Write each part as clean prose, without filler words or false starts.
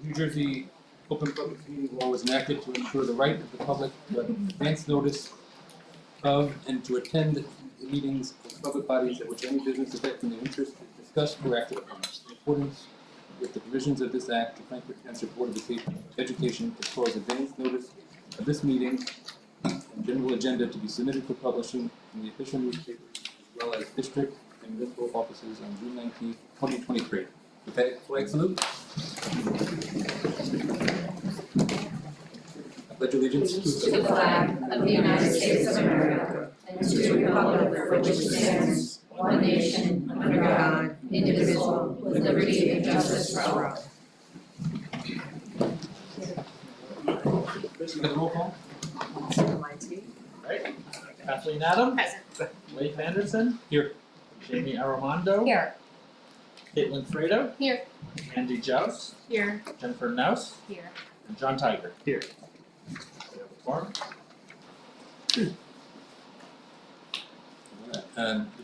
New Jersey Open Public Meeting Law was enacted to ensure the right of the public to have advance notice of and to attend the meetings of public bodies at which any business affecting their interest is discussed or acted upon. In accordance with the provisions of this act, the Frankfurt Township Board of Education controls advance notice of this meeting and general agenda to be submitted for publishing in the official newspapers as well as district and municipal offices on June 19, 2023. With that, flag salute. I pledge allegiance To the flag of the United States of America and to the republic for which it stands, one nation, under God, indivisible, with liberty and justice for all. Got a roll call? Right. Kathleen Adams. Present. Leif Anderson. Here. Jamie Armando. Here. Caitlin Fredo. Here. Andy Joust. Here. Jennifer Nouse. Here. And John Tiger. Here. We have a quorum. Do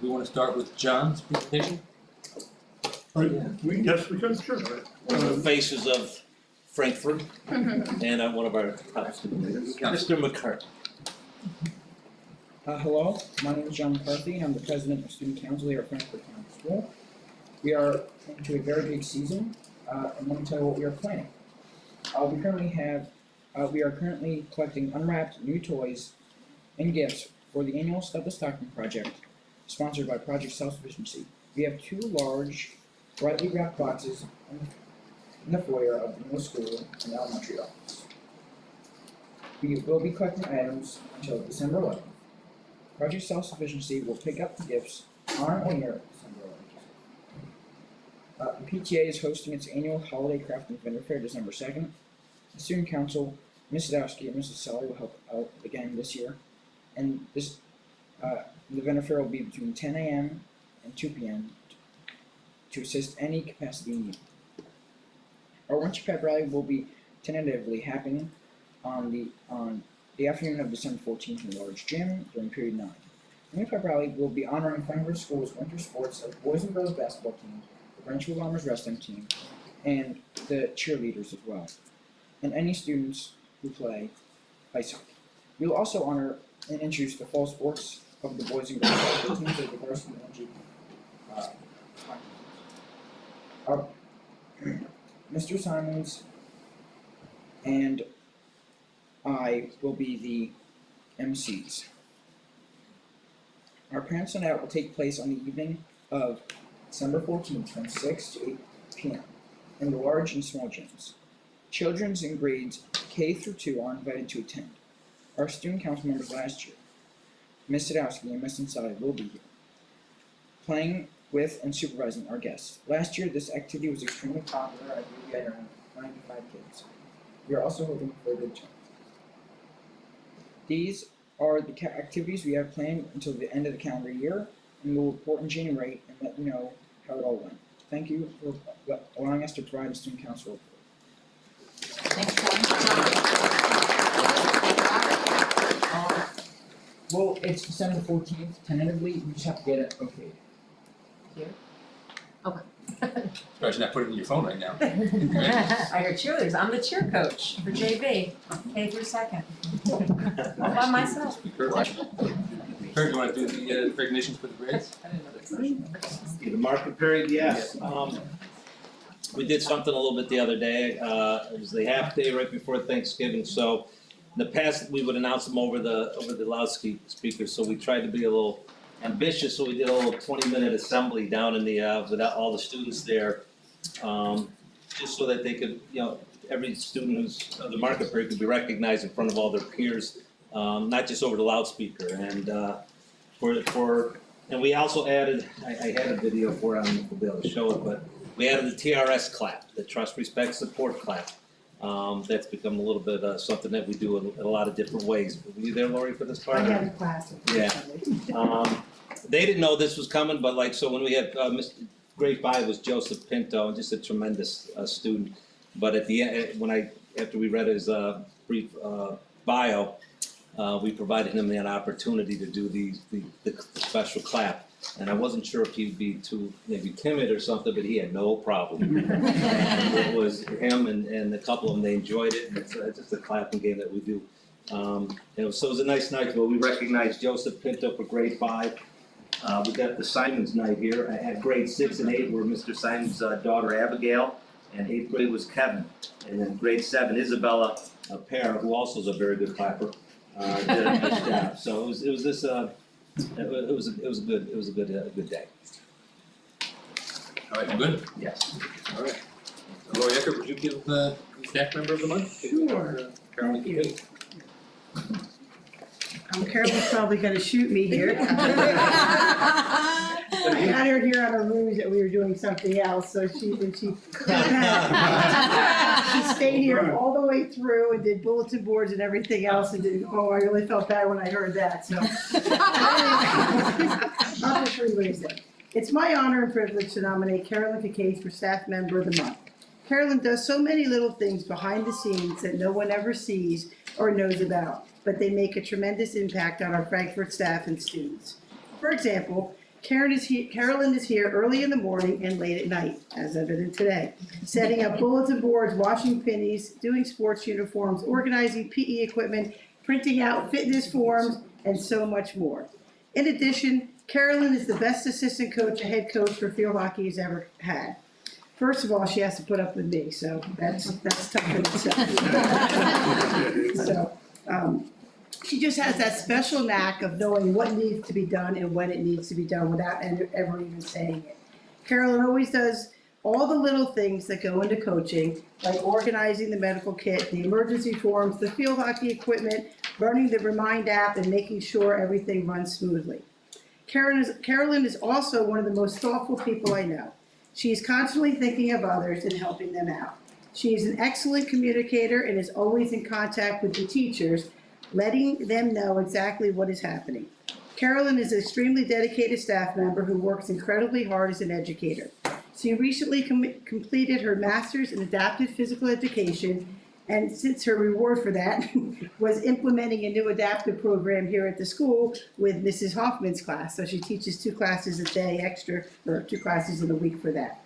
we want to start with John's presentation? Yes, we can, sure. One of the faces of Frankfurt and one of our top student leaders, Mr. McCarthy. Hello, my name is John McCarthy. I'm the president of student council here at Frankfurt County School. We are into a very big season, and let me tell you what we are planning. We are currently collecting unwrapped new toys and gifts for the annual Step the Stocking project, sponsored by Project Self-Sufficiency. We have 2 large, brightly wrapped boxes in the foyer of the middle school and elementary office. We will be collecting items until December 11th. Project Self-Sufficiency will pick up the gifts on or near December 11th. The PTA is hosting its annual Holiday Crafting Vendor Fair December 2nd. The Student Council, Ms. Sadowski and Mrs. Sully will help out again this year. And this, the vendor fair will be between 10 a.m. and 2 p.m. to assist any capacity needed. Our Winter Pep Rally will be tentatively happening on the afternoon of December 14th in the large gym during period 9. The Winter Pep Rally will be honoring Frankfurt School's winter sports of boys and girls basketball team, the Branchville Bombers wrestling team, and the cheerleaders as well, and any students who play ice hockey. We will also honor and introduce the fall sports of the boys and girls basketball teams of the varsity and hockey teams. Mr. Simons and I will be the MCs. Our Parents Night Out will take place on the evening of December 14th from 6 to 8 p.m. in the large and small gyms. Children in grades K through 2 are invited to attend. Our student council members last year, Ms. Sadowski and Ms. Inside, will be here, playing with and supervising our guests. Last year, this activity was extremely popular. I believe we had around 95 kids. We are also hoping for a good turn. These are the activities we have planned until the end of the calendar year, and we'll report in January and let you know how it all went. Thank you for allowing us to provide a student council report. Well, it's December 14th, tentatively, we just have to get it okayed. Surprised you're not putting it in your phone right now. I heard cheerleaders. I'm the cheer coach for JV, K through 2nd. All by myself. Kurt, you want to do the recognitions for the grades? The market period, yes. We did something a little bit the other day. It was the half day right before Thanksgiving. So in the past, we would announce them over the loudspeaker. So we tried to be a little ambitious. So we did a little 20-minute assembly down in the with all the students there, just so that they could, every student who's the market period could be recognized in front of all their peers, not just over the loudspeaker. And and we also added, I had a video for it, I don't know if we'll be able to show it, but we added the TRS clap, the Trust, Respect, Support clap. That's become a little bit something that we do in a lot of different ways. Were you there, Lori, for this part? I had a class. Yeah. They didn't know this was coming, but so when we had grade 5 was Joseph Pinto, just a tremendous student. But at the end, after we read his brief bio, we provided him the opportunity to do the special clap. And I wasn't sure if he'd be too, maybe timid or something, but he had no problem. It was him and a couple of them, they enjoyed it, and it's just a clapping game that we do. So it was a nice night, but we recognized Joseph Pinto for grade 5. We got the Simons night here at grade 6 and 8 were Mr. Simon's daughter Abigail, and 8th grade was Kevin. And then grade 7, Isabella Pear, who also is a very good clapper, did a nice job. So it was this, it was a good day. All right, you good? Yes. All right. Lori Eckert, would you give the staff member of the month? Sure. Carolyn Thank you. Kincaid. Carolyn's probably gonna shoot me here. I got her here on a ruse that we were doing something else, so she stayed here all the way through and did bulletin boards and everything else and did, oh, I really felt bad when I heard that, so. I'll just rephrase it. It's my honor and privilege to nominate Carolyn Kincaid for Staff Member of the Month. Carolyn does so many little things behind the scenes that no one ever sees or knows about, but they make a tremendous impact on our Frankfurt staff and students. For example, Carolyn is here early in the morning and late at night, as evident today, setting up bulletin boards, washing pennies, doing sports uniforms, organizing PE equipment, printing out fitness forms, and so much more. In addition, Carolyn is the best assistant coach a head coach for field hockey has ever had. First of all, she has to put up with me, so that's tough in itself. So, she just has that special knack of knowing what needs to be done and when it needs to be done without ever even saying it. Carolyn always does all the little things that go into coaching, like organizing the medical kit, the emergency forms, the field hockey equipment, running the Remind app, and making sure everything runs smoothly. Carolyn is also one of the most thoughtful people I know. She is constantly thinking of others and helping them out. She is an excellent communicator and is always in contact with the teachers, letting them know exactly what is happening. Carolyn is an extremely dedicated staff member who works incredibly hard as an educator. She recently completed her master's in adaptive physical education, and since her reward for that was implementing a new adaptive program here at the school with Mrs. Hoffman's class. So she teaches 2 classes a day extra, or 2 classes in a week for that.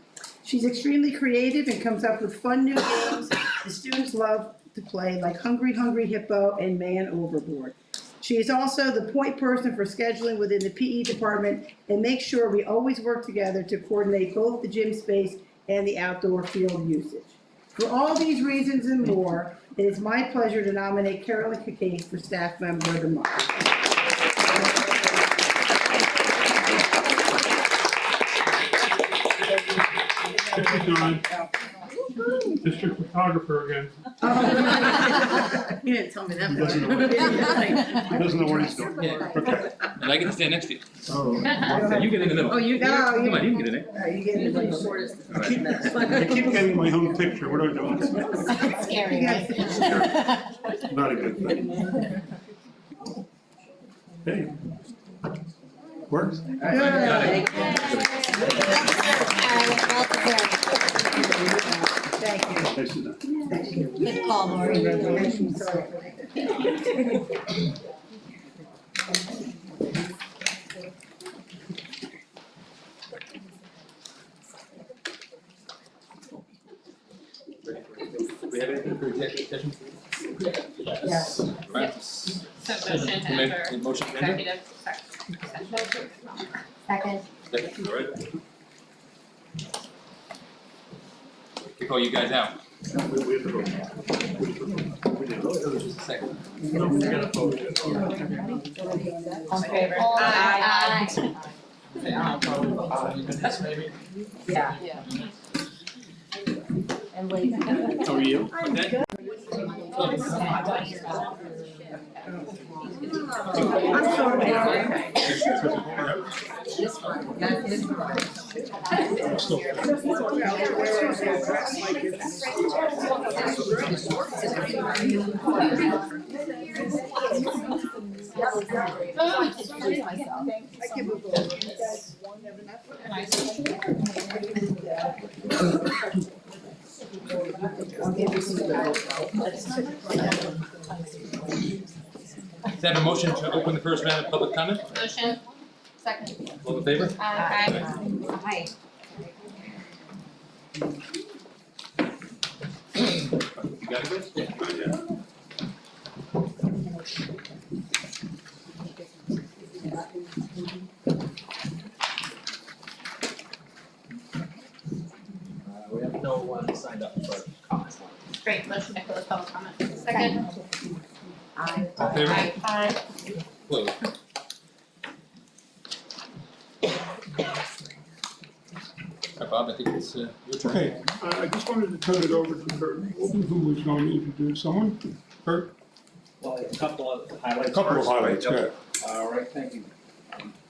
She's extremely creative and comes up with fun new games the students love to play, like Hungry Hungry Hippo and Man Overboard. She is also the point person for scheduling within the PE department and makes sure we always work together to coordinate both the gym space and the outdoor field usage. For all these reasons and more, it is my pleasure to nominate Carolyn Kincaid for Staff Member of the Month. Thank you, John. District photographer again. You didn't tell me that. He doesn't know what- He doesn't know what he's doing. Yeah. Okay. And I get to stand next to you. Oh. You get in the middle. Oh, you Come got on, you can get in there. You get it. I keep getting my own picture. What do I do? Scary, right? Not a good thing. Hey. Works? Thank you. Nice to know. Thank you. Good call, Lori. Congratulations. Sorry. Do we have anything for executive session? Yes. Right. So motion to Make enter a motion to enter? executive session. Second. Second, all right. We call you guys out. We have to vote. We did. Just a second. No, we gotta vote. All in favor? Aye. Yeah. And wait. How are you? Okay. I'm sorry. This one, that is I can move over. You guys won't have Is that a motion to open the first round of public comment? Motion, Second. All in favor? Aye. You got it, Chris? We have no one signed up for comments. Great, motion to close public comment. Second. Aye. All in favor? Aye. Close. All right, Bob, I think it's your turn. Okay, I just wanted to turn it over to Kurt, who was going to introduce someone. Kurt? Well, a couple of highlights. A couple of first. highlights, Yep. yeah. All right, thank you.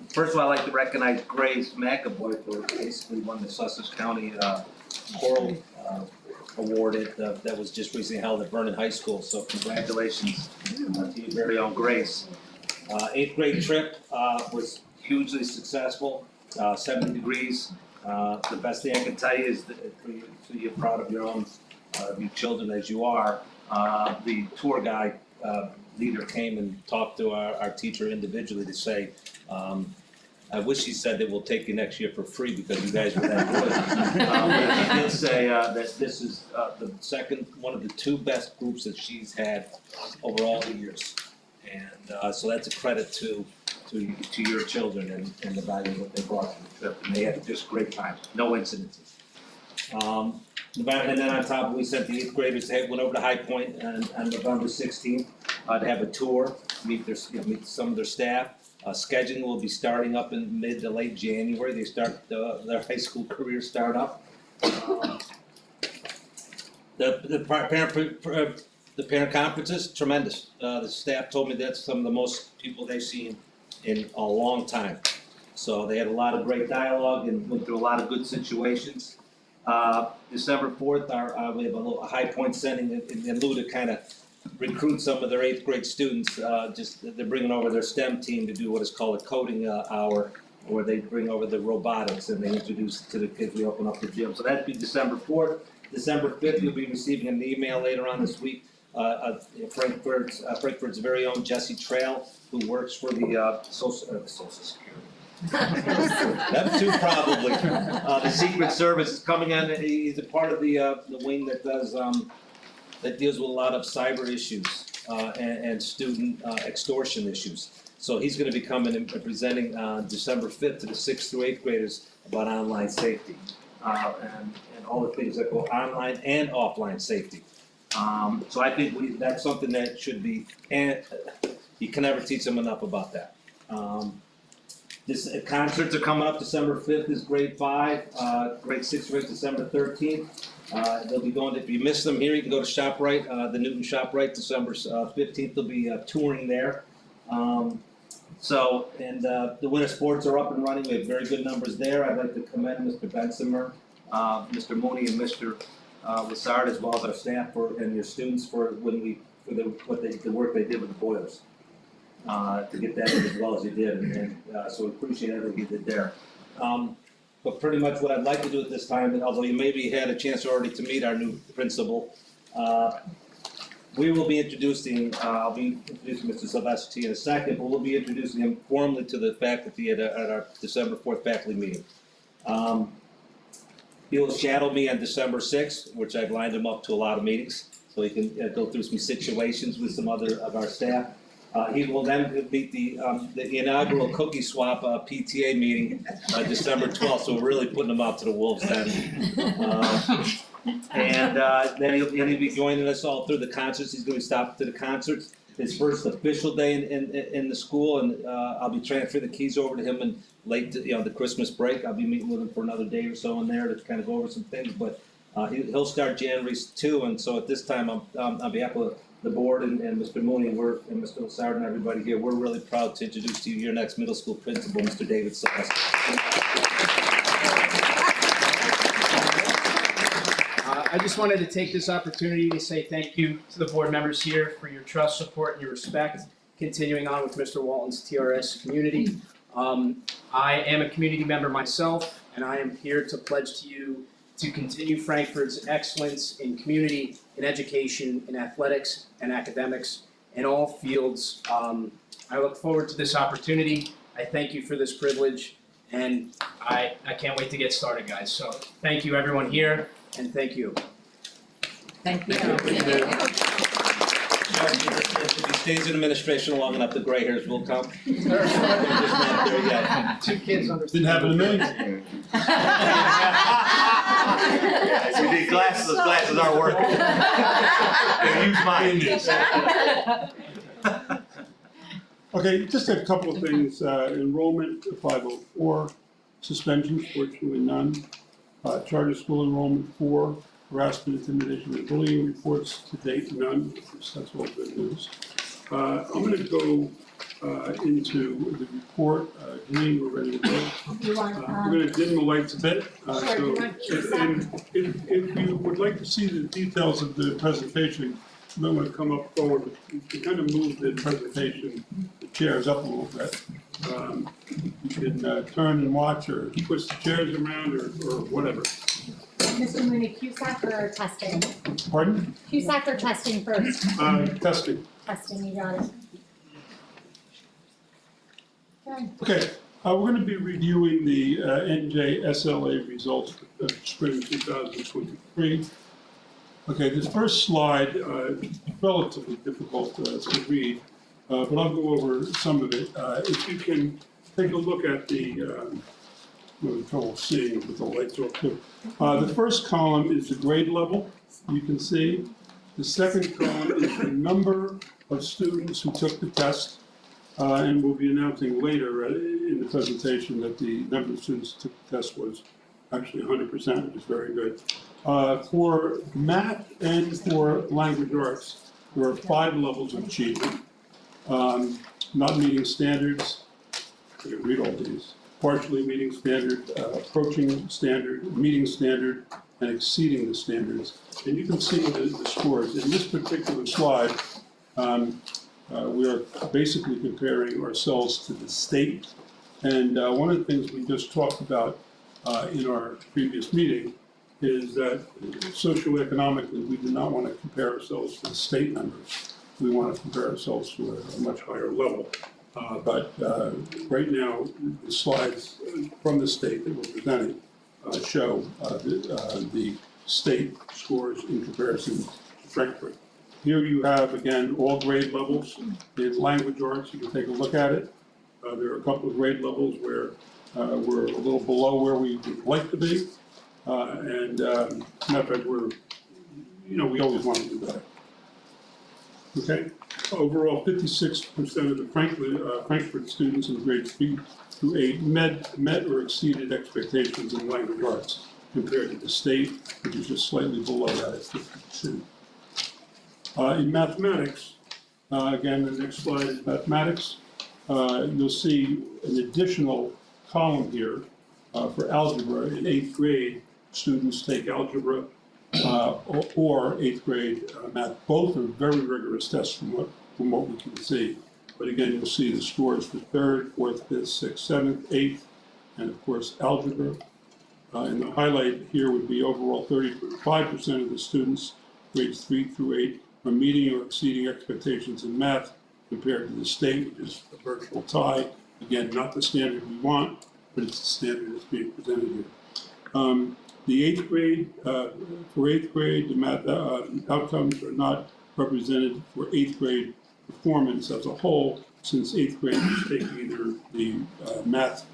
First of all, I'd like to recognize Grace McAvoy for basically won the Sussex County Choral Award that was just recently held at Vernon High School, so congratulations to your very own Grace. 8th grade trip was hugely successful, 70 degrees. The best thing I can tell you is that you're proud of your own, your children as you are. The tour guide leader came and talked to our teacher individually to say, I wish he said that we'll take you next year for free because you guys were that good. He did say that this is the second, one of the two best groups that she's had over all the years. And so that's a credit to your children and the value that they brought to the trip. And they had just great times, no incidences. And then on top, we sent the 8th graders, they went over to High Point on November 16th to have a tour, meet some of their staff. Scheduling will be starting up in mid to late January. They start their high school career start up. The parent conferences, tremendous. The staff told me that's some of the most people they've seen in a long time. So they had a lot of great dialogue and went through a lot of good situations. December 4th, we have a little High Point sending in lieu to kind of recruit some of their 8th grade students. They're bringing over their STEM team to do what is called a coding hour, where they bring over the robotics and they introduce it to the kids. We open up the gym. So that'd be December 4th. December 5th, you'll be receiving an email later on this week. Frankfurt's very own Jesse Trail, who works for the Social Security. Them too, probably. The Secret Service is coming in. He's a part of the wing that does that deals with a lot of cyber issues and student extortion issues. So he's going to be coming and presenting on December 5th to the 6th through 8th graders about online safety and all the things that go online and offline safety. So I think that's something that should be, and you can never teach them enough about that. Concerts are coming up. December 5th is grade 5, grade 6 is December 13th. They'll be going to, if you miss them here, you can go to ShopRite, the Newton ShopRite, December 15th. They'll be touring there. The winter sports are up and running. We have very good numbers there. I'd like to commend Mr. Bensimer, Mr. Mooney, and Mr. Lassard, as well as our staff and your students for the work they did with the boilers. To get that in as well as you did, and so we appreciate everything you did there. But pretty much what I'd like to do at this time, and although you maybe had a chance already to meet our new principal, we will be introducing, I'll be introducing Mr. Silvestri in a second, but we'll be introducing him formally to the faculty at our December 4th faculty meeting. He will shadow me on December 6th, which I've lined him up to a lot of meetings, so he can go through some situations with some other of our staff. He will then meet the inaugural cookie swap PTA meeting December 12th, so we're really putting him out to the wolves then. Then he'll be joining us all through the concerts. He's going to stop to the concerts. His first official day in the school, and I'll be transferring the keys over to him in late, the Christmas break. I'll be meeting with him for another day or so in there to kind of go over some things. But he'll start January 2, and so at this time, on behalf of the board and Mr. Mooney, and Mr. Lassard and everybody here, we're really proud to introduce to you your next middle school principal, Mr. David Silvestri. I just wanted to take this opportunity to say thank you to the board members here for your trust, support, and your respect. Continuing on with Mr. Walton's TRS community. I am a community member myself, and I am here to pledge to you to continue Frankfurt's excellence in community, in education, in athletics, and academics, in all fields. I look forward to this opportunity. I thank you for this privilege, and I can't wait to get started, guys. So thank you, everyone here, and thank you. Thank you. If he stays in administration long enough, the gray hairs will come. They're just not there yet. 2 kids under. Didn't happen to me. We need glasses, those glasses aren't working. Use mine. Okay, just a couple of things, enrollment 504, suspensions, fortunately none. Charter school enrollment 4, harassment, intimidation, and bullying reports to date none, that's all good news. I'm gonna go into the report, Janine, we're ready to go. You want, We're gonna dim the lights a bit, Sure, so, you want if you would like to see the details of the presentation, you might wanna come up forward, you can kind of move the presentation, the chairs up a little bit. You can turn and watch, or twist the chairs around, or whatever. Mr. Mooney, CUSAC or testing? Pardon? CUSAC or testing first? Testing. Testing, you got it. Okay. Okay, we're gonna be reviewing the NJSLA results of spring 2023. Okay, this first slide, relatively difficult to read, but I'll go over some of it. If you can take a look at the, I'm having trouble seeing with the lights off too. The first column is the grade level, you can see. The second column is the number of students who took the test. And we'll be announcing later in the presentation that the number of students who took the test was actually 100%, which is very good. For math and for language arts, there are 5 levels of achievement. Not meeting standards, I can read all these, partially meeting standard, approaching standard, meeting standard, and exceeding the standards. And you can see the scores. In this particular slide, we are basically comparing ourselves to the state. And one of the things we just talked about in our previous meeting is that socioeconomically, we do not want to compare ourselves to the state numbers. We want to compare ourselves to a much higher level. But right now, the slides from the state that we're presenting show the state scores in comparison to Frankfurt. Here you have, again, all grade levels. In language arts, you can take a look at it. There are a couple of grade levels where we're a little below where we would like to be. And matter of fact, we always want to do better. Okay? Overall, 56% of the Frankfurt students in grades 3 through 8 met or exceeded expectations in language arts compared to the state, which is just slightly below that at 52%. In mathematics, again, the next slide is mathematics. You'll see an additional column here for algebra. In 8th grade, students take algebra or 8th grade math. Both are very rigorous tests from what we can see. But again, you'll see the scores for 3rd, 4th, 5th, 6th, 7th, 8th, and of course algebra. And the highlight here would be overall 35% of the students, grades 3 through 8, are meeting or exceeding expectations in math compared to the state, which is a virtual tie. Again, not the standard we want, but it's the standard that's being presented here. The 8th grade, for 8th grade, the math outcomes are not represented for 8th grade performance as a whole, since 8th grade is taking either the math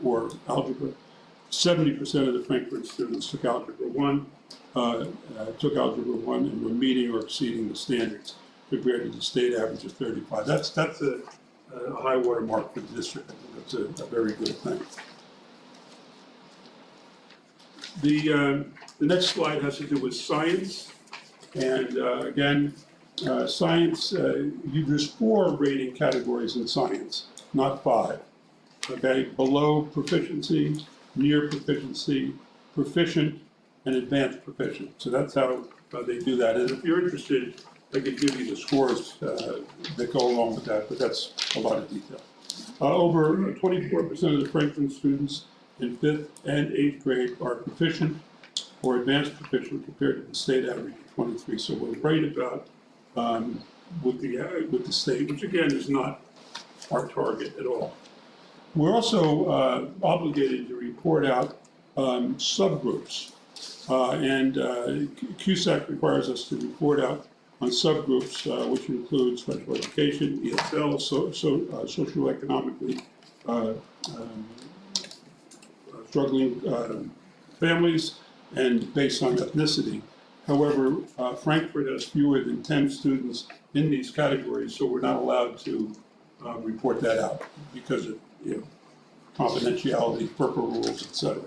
or algebra. 70% of the Frankfurt students took Algebra 1, and were meeting or exceeding the standards compared to the state average of 35. That's a high water mark for the district. I think that's a very good thing. The next slide has to do with science. And again, science, there's 4 rating categories in science, not 5. Okay, below proficiency, near proficiency, proficient, and advanced proficient. So that's how they do that. And if you're interested, I could give you the scores that go along with that, but that's a lot of detail. Over 24% of the Franklin students in 5th and 8th grade are proficient or advanced proficient compared to the state average of 23. So we're right about with the state, which again is not our target at all. We're also obligated to report out subgroups. And CUSAC requires us to report out on subgroups, which include special education, ESL, socioeconomically struggling families, and based on ethnicity. However, Frankfurt has fewer than 10 students in these categories, so we're not allowed to report that out because of confidentiality, FERPA rules, et cetera.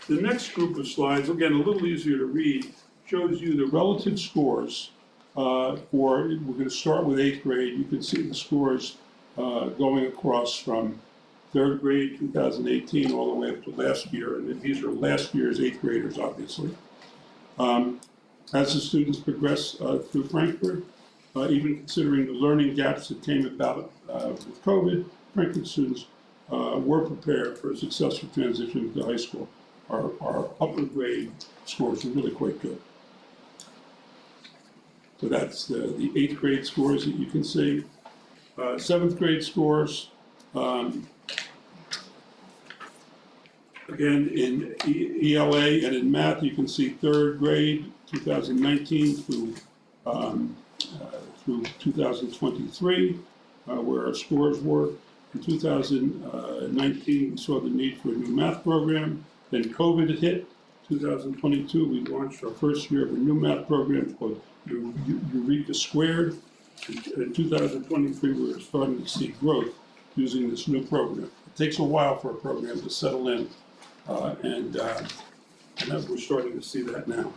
The next group of slides, again, a little easier to read, shows you the relative scores we're going to start with 8th grade. You can see the scores going across from 3rd grade, 2018, all the way up to last year. And these are last year's 8th graders, obviously. As the students progress through Frankfurt, even considering the learning gaps that came about with COVID, Frankfurt students were prepared for a successful transition to high school. Our upper grade scores are really quite good. So that's the 8th grade scores that you can see. 7th grade scores, again, in ELA and in math, you can see 3rd grade, 2019 through 2023, where our scores were. In 2019, we saw the need for a new math program. Then COVID hit. 2022, we launched our first year of a new math program called Eureka Squared. In 2023, we were starting to see growth using this new program. It takes a while for a program to settle in, and we're starting to see that now.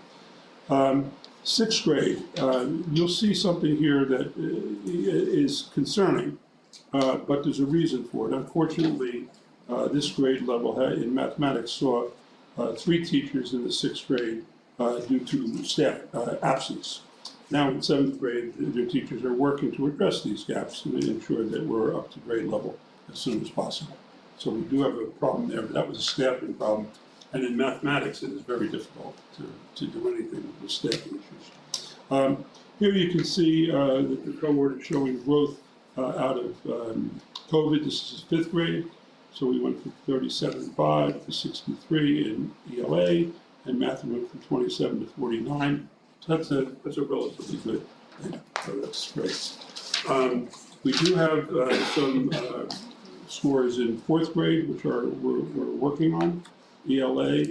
6th grade, you'll see something here that is concerning, but there's a reason for it. Unfortunately, this grade level in mathematics saw 3 teachers in the 6th grade due to staff absence. Now in 7th grade, their teachers are working to address these gaps and ensure that we're up to grade level as soon as possible. So we do have a problem there, but that was a staffing problem. And in mathematics, it is very difficult to do anything with staffing issues. Here you can see that the cohort is showing growth out of COVID. This is 5th grade. So we went from 37.5 to 63 in ELA, and math went from 27 to 49. So that's a relatively good thing. So that's great. We do have some scores in 4th grade, which we're working on. ELA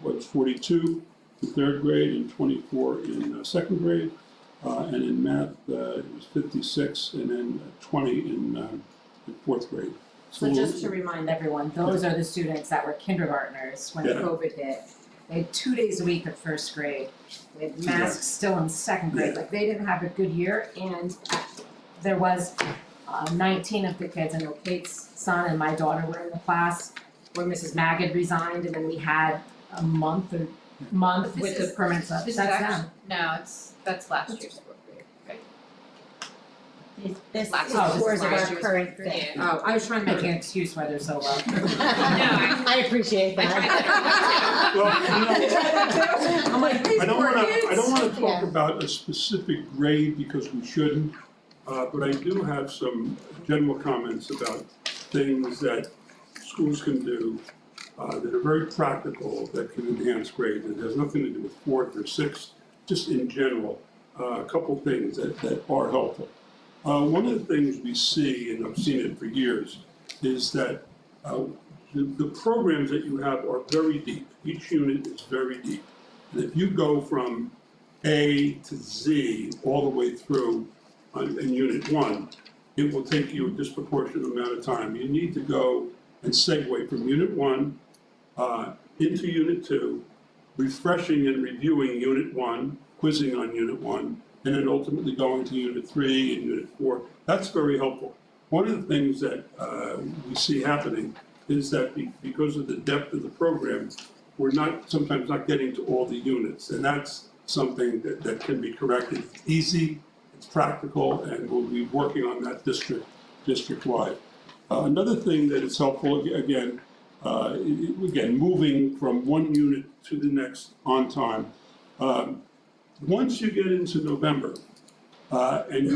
was 42 in 3rd grade and 24 in 2nd grade. And in math, it was 56 and then 20 in 4th grade. So just to remind everyone, those are the students that were kindergartners when COVID hit. They had 2 days a week of 1st grade. They had masks still in 2nd grade. Like, they didn't have a good year, and there was 19 of the kids. I know Kate's son and my daughter were in the class where Mrs. Magid resigned, and then we had a month with the permanent sub. This is That's actually, them. no, that's last year's 4th grade, right? This Last is year's scores of our last year's current grade. thing. Yeah. Oh, I was trying to make an excuse why they're so low. I appreciate I that. Well, I'm like, these I don't poor wanna kids. talk Yeah. about a specific grade because we shouldn't, but I do have some general comments about things that schools can do that are very practical, that can enhance grades. It has nothing to do with 4th or 6th, just in general, a couple things that are helpful. One of the things we see, and I've seen it for years, is that the programs that you have are very deep. Each unit is very deep. And if you go from A to Z all the way through in Unit 1, it will take you a disproportionate amount of time. You need to go and segue from Unit 1 into Unit 2, refreshing and reviewing Unit 1, quizzing on Unit 1, and then ultimately going to Unit 3 and Unit 4. That's very helpful. One of the things that we see happening is that because of the depth of the program, we're sometimes not getting to all the units, and that's something that can be corrected. It's easy, it's practical, and we'll be working on that district-wide. Another thing that is helpful, again, moving from one unit to the next on time. Once you get into November, and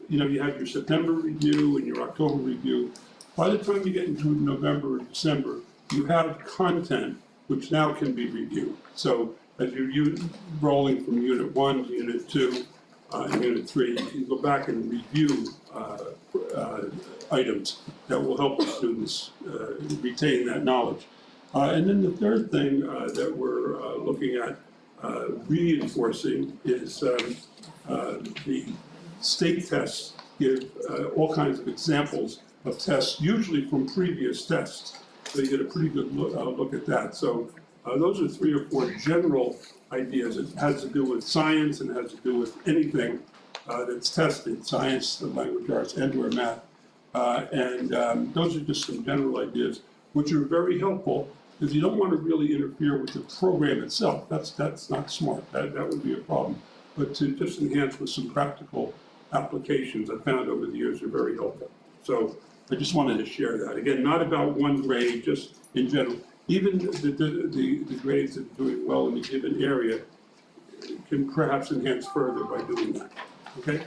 you have your September review and your October review. By the time you get into November or December, you have content which now can be reviewed. So as you're rolling from Unit 1 to Unit 2 and Unit 3, you can go back and review items that will help the students retain that knowledge. And then the third thing that we're looking at reinforcing is the state tests give all kinds of examples of tests, usually from previous tests. So you get a pretty good look at that. So those are 3 or 4 general ideas. It has to do with science and it has to do with anything that's tested, science, the language arts, and/or math. Those are just some general ideas, which are very helpful because you don't want to really interfere with the program itself. That's not smart. That would be a problem. But to just enhance with some practical applications I found over the years are very helpful. So I just wanted to share that. Again, not about one grade, just in general. Even the grades that are doing well in a given area can perhaps enhance further by doing that. Okay?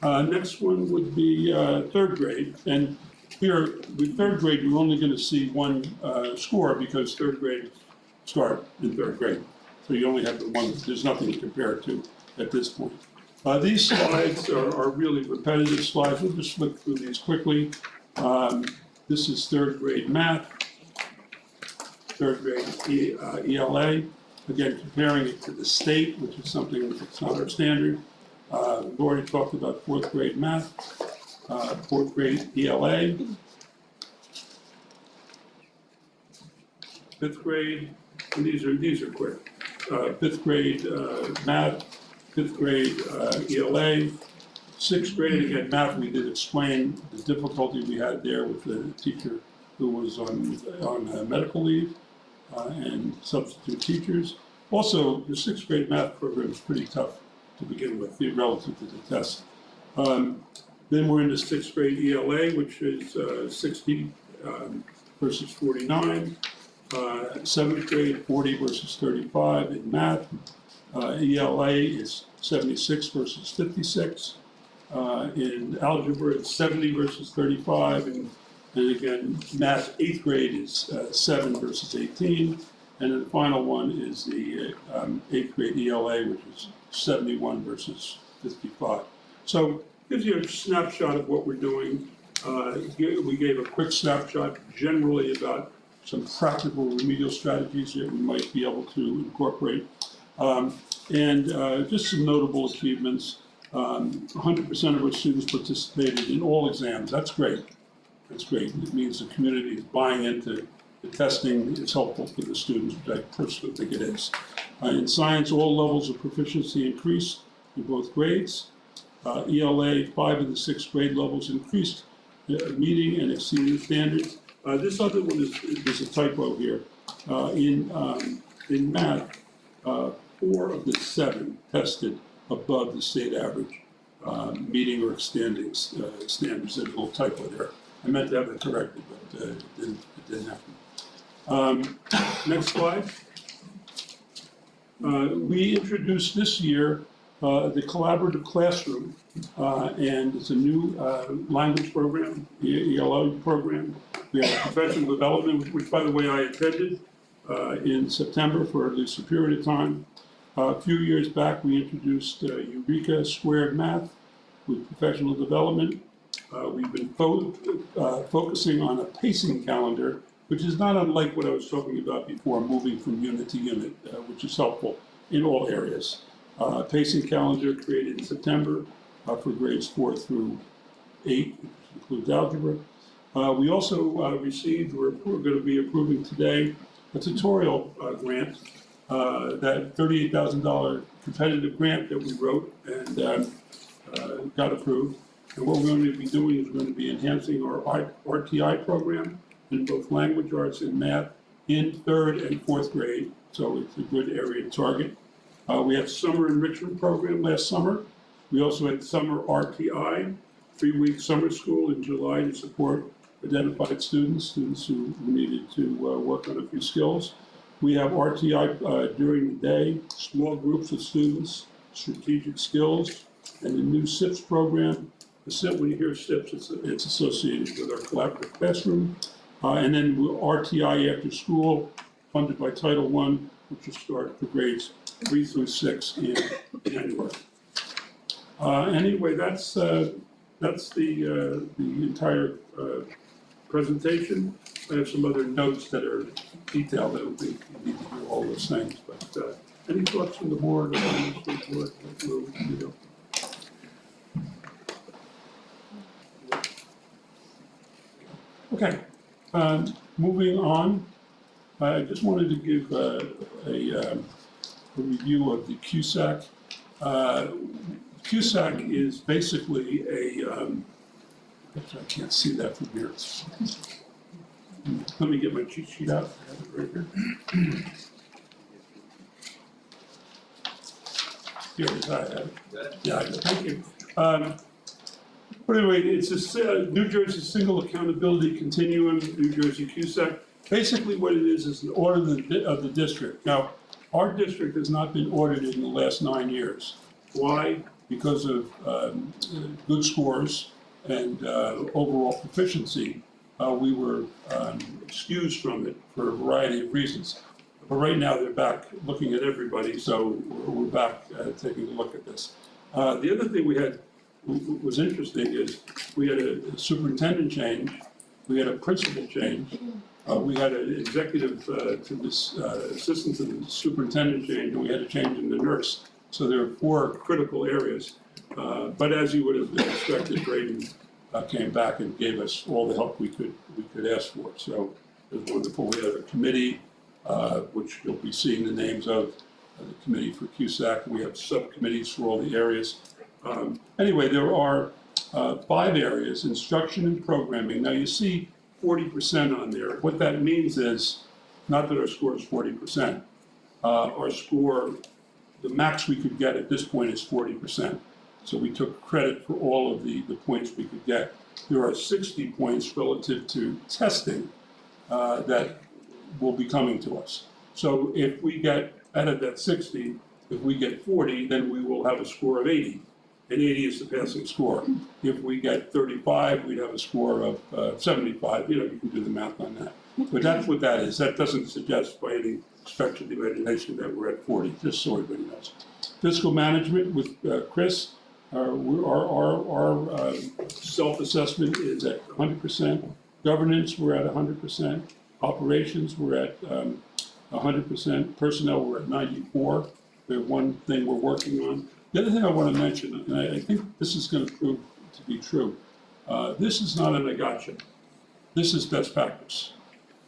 Next one would be 3rd grade. And here, with 3rd grade, you're only going to see one score because 3rd grade start in 3rd grade. So you only have the one, there's nothing to compare it to at this point. These slides are really repetitive slides. We'll just flip through these quickly. This is 3rd grade math, 3rd grade ELA. Again, comparing it to the state, which is something that's not our standard. We've already talked about 4th grade math, 4th grade ELA. 5th grade, and these are quick. 5th grade math, 5th grade ELA, 6th grade, again, math, we did explain the difficulty we had there with the teacher who was on medical leave and substitute teachers. Also, the 6th grade math program is pretty tough to begin with, relative to the test. Then we're into 6th grade ELA, which is 60 versus 49. 7th grade, 40 versus 35 in math. ELA is 76 versus 56. In algebra, it's 70 versus 35. And again, math 8th grade is 7 versus 18. And then the final one is the 8th grade ELA, which is 71 versus 55. So it gives you a snapshot of what we're doing. We gave a quick snapshot generally about some practical remedial strategies that we might be able to incorporate. Just some notable achievements. 100% of our students participated in all exams. That's great. That's great. It means the community is buying into the testing. It's helpful for the students, which I personally think it is. In science, all levels of proficiency increased in both grades. ELA, 5 of the 6 grade levels increased, meeting and exceeding standards. This other one is a typo here. In math, 4 of the 7 tested above the state average, meeting or extending standards. There's a little typo there. I meant to have it corrected, but it didn't happen. Next slide. We introduced this year the collaborative classroom, and it's a new language program, the ELO program. We have professional development, which, by the way, I attended in September for at least a period of time. A few years back, we introduced Eureka Squared Math with professional development. We've been focusing on a pacing calendar, which is not unlike what I was talking about before, moving from unit to unit, which is helpful in all areas. Pacing calendar created in September for grades 4 through 8, which includes algebra. We also received, we're going to be approving today, a tutorial grant, that $38,000 competitive grant that we wrote and got approved. And what we're going to be doing is we're going to be enhancing our RTI program in both language arts and math in 3rd and 4th grade. So it's a good area to target. We had summer enrichment program last summer. We also had summer RTI, 3-week summer school in July to support identified students who needed to work on a few skills. We have RTI during the day, small groups of students, strategic skills, and the new SIPS program. The SIP, when you hear SIPS, it's associated with our collaborative classroom. And then RTI after school, funded by Title I, which will start for grades 3 through 6 in January. Anyway, that's the entire presentation. I have some other notes that are detailed. I don't think you need to do all those things, but any thoughts from the board on this report? Okay, moving on. I just wanted to give a review of the CUSAC. CUSAC is basically I can't see that from here. Let me get my cheat sheet out. I have it right here. Here it is, I have it. Yeah, thank you. But anyway, it's a New Jersey Single Accountability Continuum, New Jersey CUSAC. Basically what it is an audit of the district. Now, our district has not been audited in the last 9 years. Why? Because of good scores and overall proficiency. We were excused from it for a variety of reasons. But right now, they're back looking at everybody, so we're back taking a look at this. The other thing we had was interesting is we had a superintendent change, we had a principal change, we had an executive to this assistant to the superintendent change, and we had a change in the nurse. So there are 4 critical areas. But as you would have expected, Braden came back and gave us all the help we could ask for. So it was wonderful. We have a committee, which you'll be seeing the names of, the committee for CUSAC. We have subcommittees for all the areas. Anyway, there are 5 areas: instruction and programming. Now you see 40% on there. What that means is, not that our score is 40%. Our score, the max we could get at this point is 40%. So we took credit for all of the points we could get. There are 60 points relative to testing that will be coming to us. So if we get, out of that 60, if we get 40, then we will have a score of 80. And 80 is the passing score. If we get 35, we'd have a score of 75. You know, you can do the math on that. But that's what that is. That doesn't suggest by any stretch of the imagination that we're at 40, just so everybody knows. Fiscal management with Chris, our self-assessment is at 100%. Governance, we're at 100%. Operations, we're at 100%. Personnel, we're at 94%. There's one thing we're working on. The other thing I want to mention, and I think this is going to prove to be true, this is not an I gotcha. This is best practice.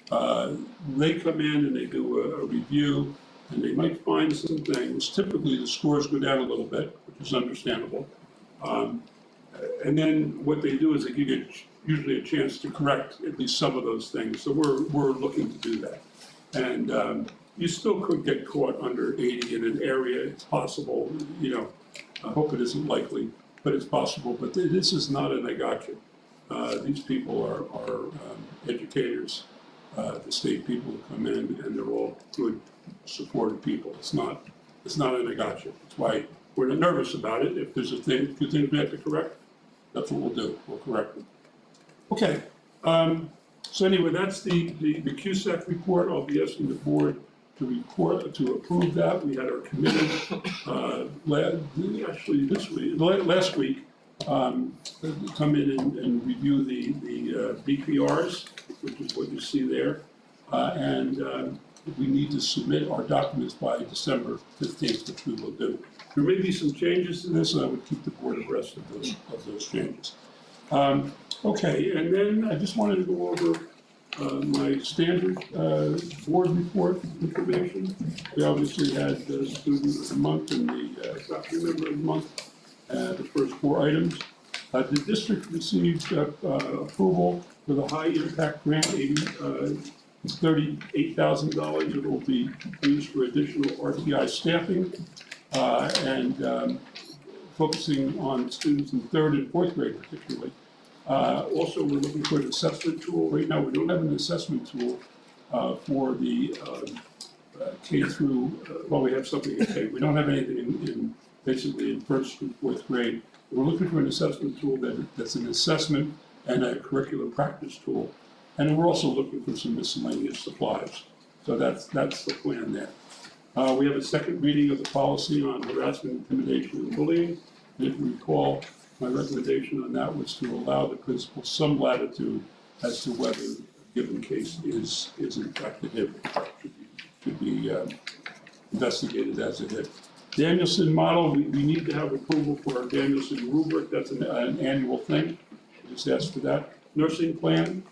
They come in and they do a review, and they might find some things. Typically, the scores go down a little bit, which is understandable. And then what they do is they give you usually a chance to correct at least some of those things. So we're looking to do that. And you still could get caught under 80 in an area. It's possible, you know. I hope it isn't likely, but it's possible. But this is not an I gotcha. These people are educators, the state people who come in, and they're all good, supportive people. It's not an I gotcha. That's why we're not nervous about it. If there's a few things we have to correct, that's what we'll do. We'll correct them. Okay. So anyway, that's the CUSAC report. I'll be asking the board to approve that. We had our committee last week come in and review the BPRs, which is what you see there, and we need to submit our documents by December 15th, which we will do. There may be some changes to this, and I would keep the board abreast of those changes. Okay, and then I just wanted to go over my standard board report information. We obviously had the student of the month and the faculty member of the month, the first 4 items. The district received approval for the high impact grant, $38,000. It will be used for additional RTI staffing and focusing on students in 3rd and 4th grade particularly. Also, we're looking for an assessment tool. Right now, we don't have an assessment tool for the K through, well, we have something in K. We don't have anything basically in first through fourth grade. We're looking for an assessment tool that's an assessment and a curriculum practice tool. And we're also looking for some miscellaneous supplies. So that's the plan there. We have a second reading of the policy on harassment, intimidation, and bullying. And if you recall, my recommendation on that was to allow the principal some latitude as to whether a given case is in fact a hit, should be investigated as a hit. Danielson model, we need to have approval for our Danielson rubric, that's an annual thing, just ask for that. Nursing plan,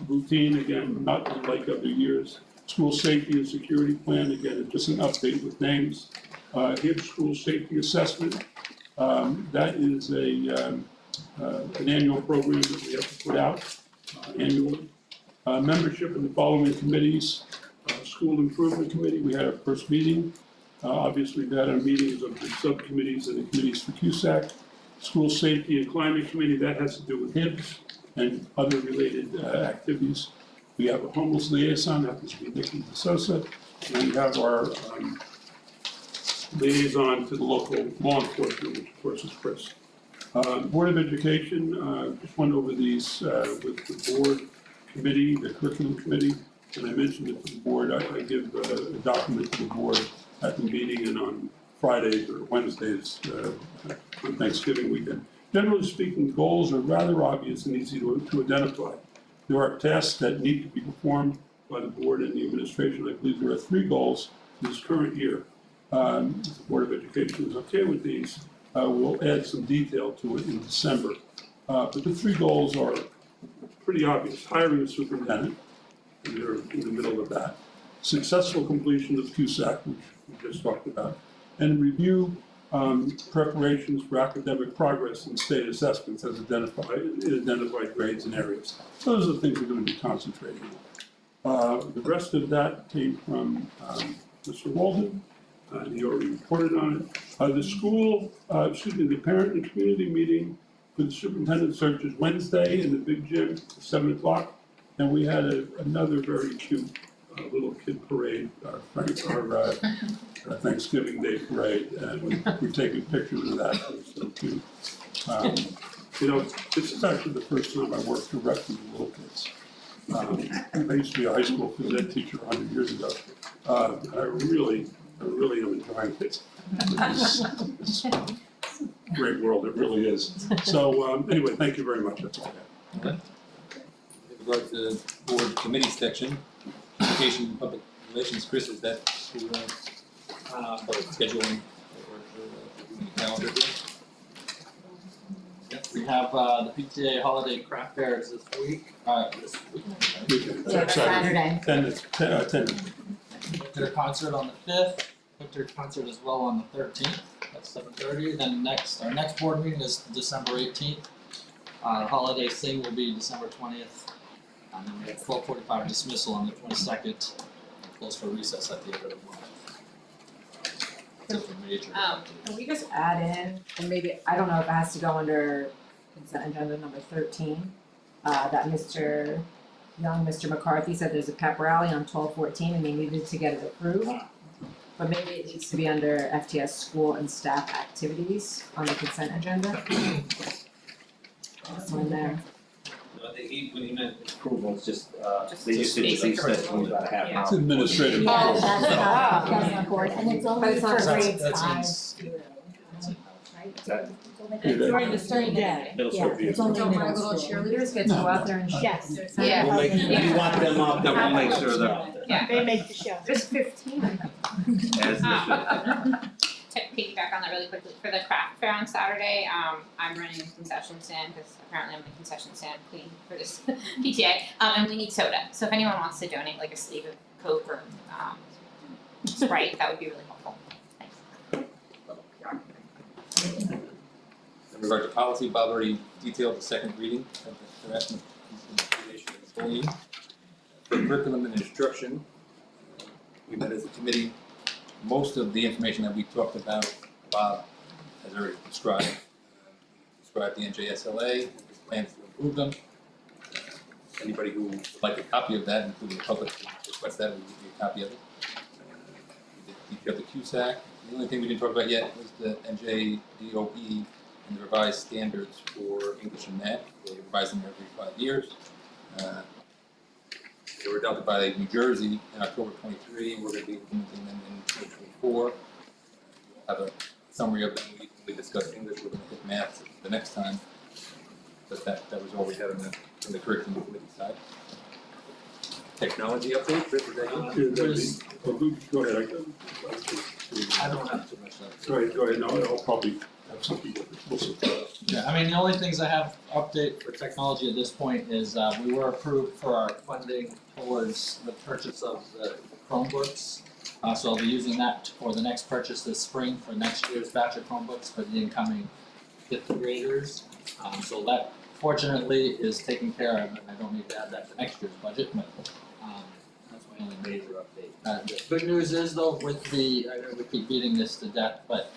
routine, again, not unlike other years. School safety and security plan, again, it's just an update with names. HIB school safety assessment, that is an annual program that we have to put out annually. Membership in the following committees, school improvement committee, we had our first meeting. Obviously, we've had our meetings of the subcommittees and the committees for CUSAC. School safety and climate committee, that has to do with HIBs and other related activities. We have a homeless liaison, that must be Nikki DeSosa, and we have our liaison to the local law enforcement, which of course is Chris. Board of Education, just went over these with the board committee, the curriculum committee, and I mentioned it to the board. I give a document to the board at the meeting and on Fridays or Wednesdays on Thanksgiving weekend. Generally speaking, the goals are rather obvious and easy to identify. There are tasks that need to be performed by the board and the administration. I believe there are 3 goals this current year. If the Board of Education is okay with these, we'll add some detail to it in December. But the 3 goals are pretty obvious. Hiring a superintendent, and they're in the middle of that. Successful completion of CUSAC, which we just talked about. And review preparations for academic progress and state assessments as identified grades and areas. So those are the things we're going to be concentrating on. The rest of that came from Mr. Walden. He already reported on it. The parent and community meeting for the superintendent search is Wednesday in the big gym at 7 o'clock. And we had another very cute little kid parade, our Thanksgiving Day parade, and we're taking pictures of that. It was so cute. This is actually the first time I worked directly with little kids. I used to be a high school phys ed teacher 100 years ago. I really am enjoying it. It's a great world, it really is. So anyway, thank you very much, that's all I have. With regard to the board committee section, education and public relations, Chris, is that who scheduling or the calendar here? Yes, we have the PTA holiday craft fairs this week. This week. Yeah, Saturday. 10. Winter concert on the 5th, winter concert as well on the 13th at 7:30. Then our next board meeting is December 18th. Holiday sing will be December 20th. And then we have 12:45 dismissal on the 22nd, close for recess at the end of the month. Nothing major. Can we just add in, and maybe, I don't know if it has to go under consent agenda number 13, that Mr. McCarthy said there's a pep rally on 12/14 and they needed to get it approved. But maybe it needs to be under FTS school and staff activities on the consent agenda. That's one there. No, when he meant approval, it's just, Just they just didn't basic say it was about a half Yeah. It's administrative. Yeah, approval. that's not board, and it's But only it's for not- grades that's 5 in- through, right? that- During the day, Middle yeah, school it's only Don't my middle little school. cheerleaders get to go out there and Yes. Yeah. We'll make, if you want them out, then we'll make sure they're out there. Yeah. They make the show. There's 15 of them. As they should. To piggyback on that really quickly, for the craft fair on Saturday, I'm running a concession stand, because apparently I'm the concession stand queen for this PTA, and we need soda, so if anyone wants to donate like a sleeve of Coke or, Sprite, that would be really helpful, thanks. In regard to policy, Bob already detailed the second reading of the harassment, intimidation, and bullying. For curriculum and instruction, we met as a committee. Most of the information that we talked about, Bob has already described. Described the NJSLA, plans to improve them. Anybody who would like a copy of that, including the public, request that, we will give you a copy of it. We did detail the CUSAC, The only thing we didn't talk about yet was the NJDOE and the revised standards for English and math. They revise them every 5 years. They were adopted by New Jersey in October 23. We're going to be implementing them in 2024. We'll have a summary of them. We discussed English. We're going to hit math the next time. But that was all we had on the curriculum committee side. Technology update, Rich, is that you? Go ahead, I don't have too much left. go ahead, no, I'll probably have something different. Yeah, I mean, the only things I have update for technology at this point is, we were approved for our funding towards the purchase of the Chromebooks. So I'll be using that for the next purchase this spring for next year's batch of Chromebooks for the incoming fifth graders. So that fortunately is taken care of, and I don't need to add that to next year's budget, but, that's my only major update. The good news is though, with the, I know we keep beating this to death, but,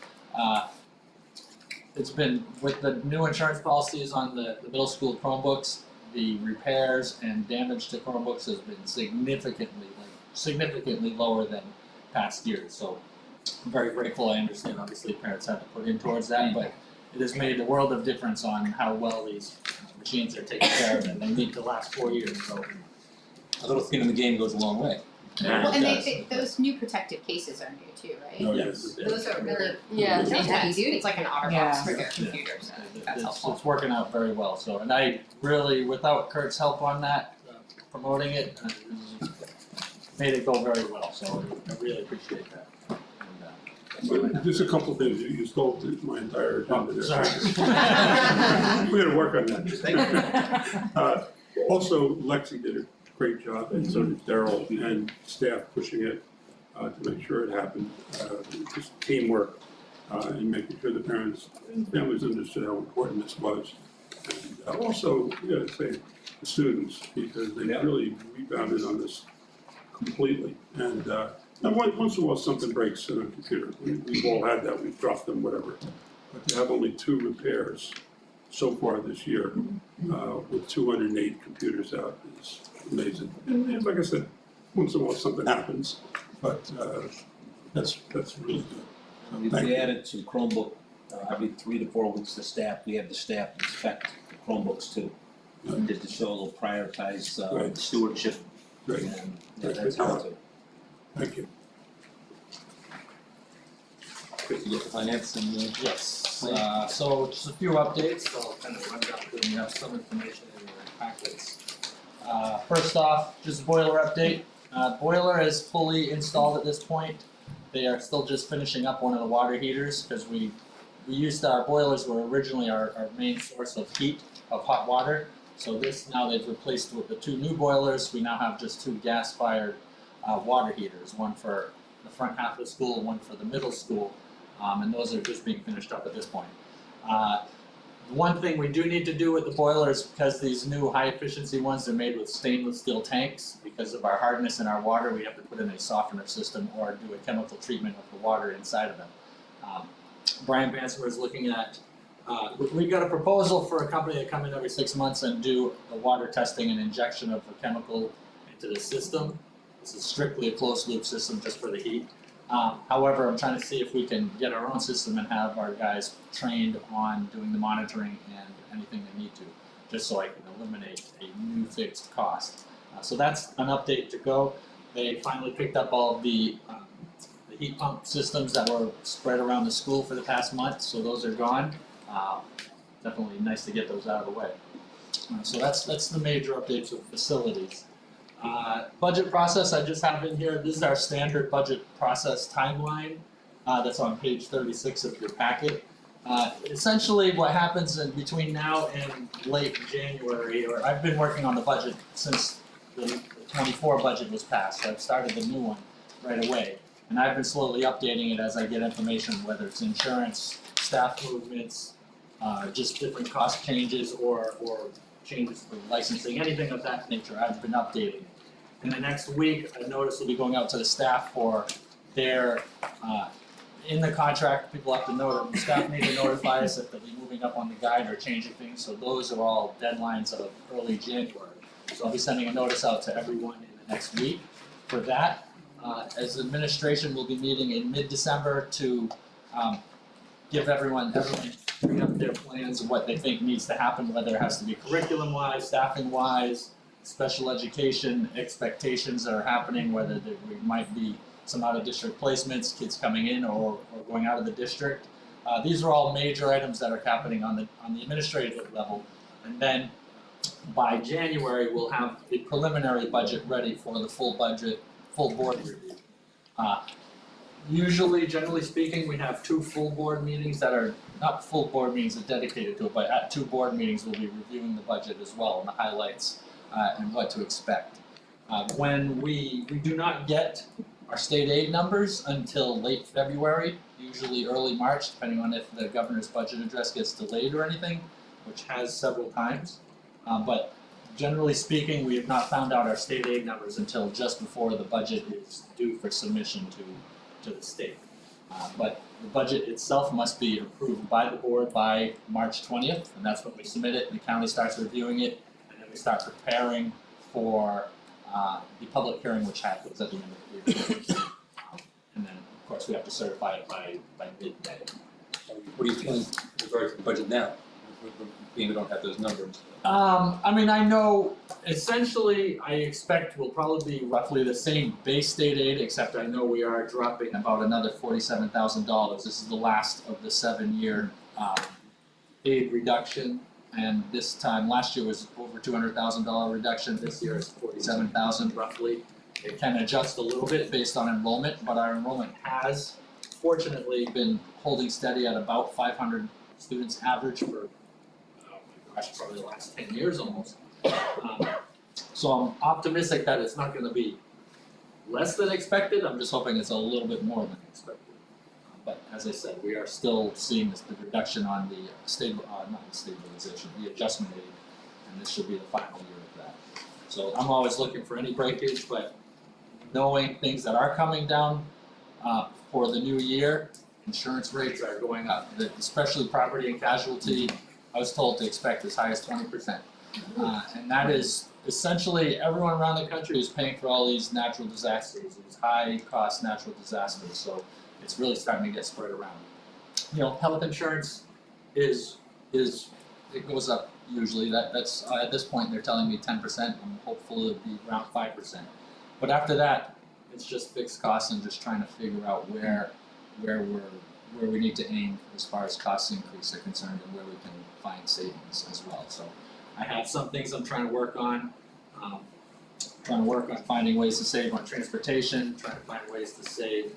it's been, with the new insurance policies on the middle school Chromebooks, the repairs and damage to Chromebooks has been significantly lower than past years, so I'm very grateful. I understand obviously parents have to put in towards that, but it has made a world of difference on how well these machines are taken care of, and they need to last 4 years, so. A little skin in the game goes a long way. Well, and It does. those new protective cases are new too, right? Oh, yes. Those are really, Yeah, it's they're heavy duty, it's like an OtterBox Yeah. for your computer, so that's It's helpful. working out very well, so, and I really, without Kurt's help on that, promoting it, made it go very well, so I really appreciate that. And, that's all I have. Just a couple of things, you stole my entire agenda there. Sorry. We're gonna work on that. Also, Lexi did a great job, and so did Daryl and staff pushing it to make sure it happened. Just teamwork and making sure the parents and families understood how important this was. And also, you gotta say, the students, because they really rebounded on this completely. And once in a while, something breaks in a computer. We've all had that, we've dropped them, whatever. But to have only 2 repairs so far this year, with 208 computers out is amazing. And like I said, once in a while something happens, but that's really good. We Thank you. added to Chromebook, every 3 to 4 weeks, we have the staff inspect the Chromebooks too. Just to show a little prioritize, Right. stewardship, Great, and that's how to. thank you. Chris, you get the finance and Yes, so just a few updates, so I'll kind of run down through them, you have some information in your packets. First off, just boiler update, boiler is fully installed at this point. They are still just finishing up one of the water heaters, because we used, our boilers were originally our main source of heat, of hot water. So now they've replaced with the 2 new boilers, we now have just 2 gas-fired water heaters, one for the front half of the school and one for the middle school. And those are just being finished up at this point. One thing we do need to do with the boilers, because these new high-efficiency ones are made with stainless steel tanks, because of our hardness in our water, we have to put in a softener system or do a chemical treatment of the water inside of them. Brian Bansimer is looking at, we got a proposal for a company to come in every 6 months and do the water testing and injection of a chemical into the system. This is strictly a closed loop system just for the heat. However, I'm trying to see if we can get our own system and have our guys trained on doing the monitoring and anything they need to, just so I can eliminate a new fixed cost. So that's an update to go. They finally picked up all of the heat pump systems that were spread around the school for the past month, so those are gone. Definitely nice to get those out of the way. So that's the major updates with facilities. Budget process, I just have in here, this is our standard budget process timeline, that's on page 36 of your packet. Essentially what happens in between now and late January, or I've been working on the budget since the 24 budget was passed, so I've started the new one right away. And I've been slowly updating it as I get information, whether it's insurance, staff movements, just different cost changes or changes for licensing, anything of that nature, I've been updating it. In the next week, a notice will be going out to the staff for their, in the contract, people have to know that the staff need to notify us if they'll be moving up on the guide or changing things, so those are all deadlines of early January. So I'll be sending a notice out to everyone in the next week for that. as administration, we'll be meeting in mid-December to give everyone bring up their plans of what they think needs to happen, whether it has to be curriculum-wise, staffing-wise, special education expectations that are happening, whether there might be some out-of-district placements, kids coming in or going out of the district. These are all major items that are happening on the administrative level. And then by January, we'll have the preliminary budget ready for the full board review. Usually, generally speaking, we have 2 full board meetings that are not full board meetings that are dedicated to it, but at 2 board meetings, we'll be reviewing the budget as well and the highlights and what to expect. When we do not get our state aid numbers until late February, usually early March, depending on if the governor's budget address gets delayed or anything, which has several times. But generally speaking, we have not found out our state aid numbers until just before the budget is due for submission to the state. But the budget itself must be approved by the board by March 20th, and that's when we submit it, the county starts reviewing it, and then we start preparing for the public hearing, which happens at the end of the year. And then, of course, we have to certify it by mid-May. What are you feeling with regard to the budget now? Being we don't have those numbers. I mean, I know essentially I expect we'll probably be roughly the same base state aid, except I know we are dropping about another $47,000. This is the last of the 7-year aid reduction. And this time, last year was over $200,000 reduction, this year is $47,000 roughly. It can adjust a little bit based on enrollment, but our enrollment has fortunately been holding steady at about 500 students average for probably the last 10 years almost. So I'm optimistic that it's not gonna be less than expected, I'm just hoping it's a little bit more than expected. But as I said, we are still seeing the reduction on the not the stabilization, the adjustment aid, and this should be the final year of that. So I'm always looking for any breakage, but knowing things that are coming down for the new year, insurance rates are going up, especially property and casualty. I was told to expect as high as 20%. And that is essentially everyone around the country is paying for all these natural disasters, these high cost natural disasters, so it's really starting to get spread around. You know, health insurance is it goes up usually, that's at this point they're telling me 10%, and hopefully it'll be around 5%. But after that, it's just fixed costs and just trying to figure out where we need to aim as far as cost increase are concerned and where we can find savings as well. So I have some things I'm trying to work on. Finding ways to save on transportation, trying to find ways to save in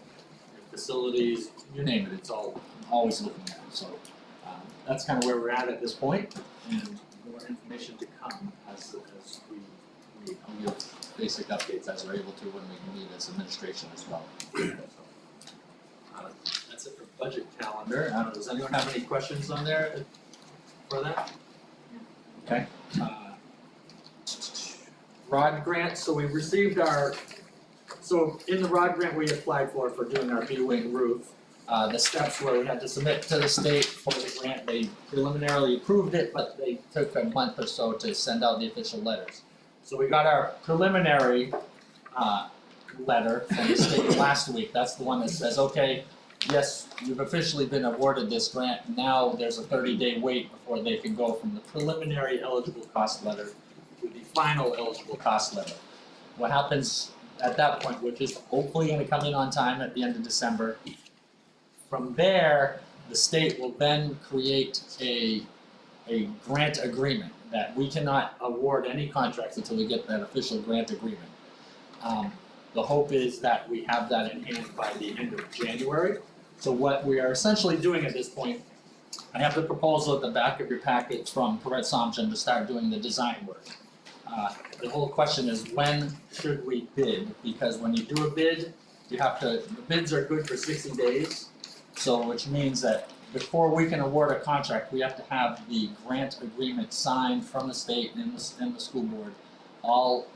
facilities, you name it, it's all, I'm always looking at it. So that's kind of where we're at this point, and more information to come as we give basic updates as we're able to when we meet as administration as well. That's it for budget calendar. I don't know, does anyone have any questions on there for that? Okay. ROD grant, so we received so in the ROD grant we applied for doing our B-wing roof, the steps where we had to submit to the state for the grant, they preliminarily approved it, but they took a month or so to send out the official letters. So we got our preliminary letter from the state last week, that's the one that says, okay, yes, you've officially been awarded this grant, now there's a 30-day wait before they can go from the preliminary eligible cost letter to the final eligible cost letter. What happens at that point, which is hopefully gonna come in on time at the end of December, from there, the state will then create a grant agreement that we cannot award any contracts until we get that official grant agreement. The hope is that we have that in hand by the end of January. So what we are essentially doing at this point, I have the proposal at the back of your packet from Perret Samjian to start doing the design work. The whole question is, when should we bid? Because when you do a bid, the bids are good for 60 days. So which means that before we can award a contract, we have to have the grant agreement signed from the state and the school board, all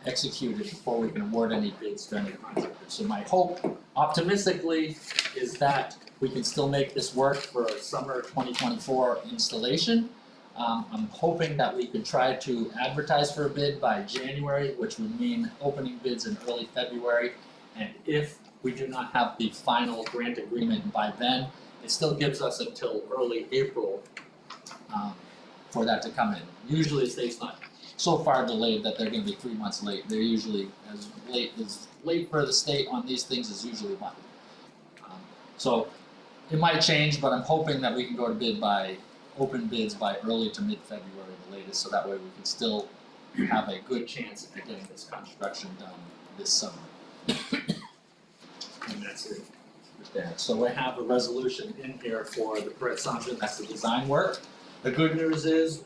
executed before we can award any bids to any contractor. So my hope, optimistically, is that we can still make this work for a summer 2024 installation. I'm hoping that we could try to advertise for a bid by January, which would mean opening bids in early February. And if we do not have the final grant agreement by then, it still gives us until early April for that to come in. Usually the state's not so far delayed that they're gonna be 3 months late. They're usually as late for the state on these things is usually 1. So it might change, but I'm hoping that we can go to bid by, open bids by early to mid-February the latest, so that way we can still have a good chance at getting this construction done this summer. And that's it with that. So we have a resolution in here for the Brett Sampson, that's the design work. The good news is